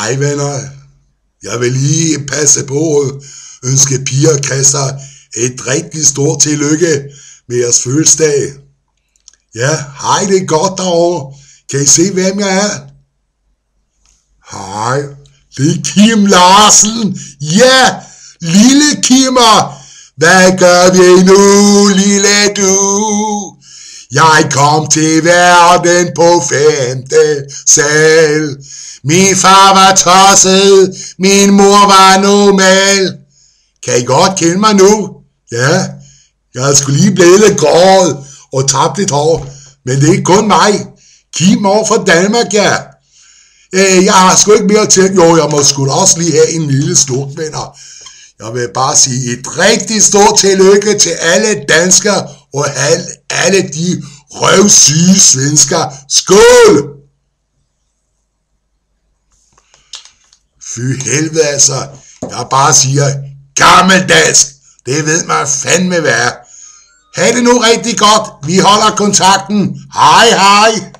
Hej venner, jeg vil lige passe på at ønske Pia og Christa et rigtig stort tillykke med jeres fødselsdag. Ja, hej, det er godt derovre. Kan I se, hvem jeg er? Hej, det er Kim Larsen. Ja, lille Kimmer. Hvad gør vi nu, lille du? Jeg kom til verden på 5. sal. Min far var tosset, min mor var normal. Kan I godt kende mig nu? Ja, jeg er sgu lige blevet lidt gråret og tabt lidt hår, men det er ikke kun mig. Kim over fra Danmark, ja. Jeg har sgu ikke mere til, jo, jeg må sgu også lige have en lille sluk, venner. Jeg vil bare sige et rigtig stort tillykke til alle danskere og alle de røvsyge svensker. Skål! Fy helvede altså, jeg bare siger gammeldansk, det ved man fandme hvad. Ha' det nu rigtig godt, vi holder kontakten. Hej hej!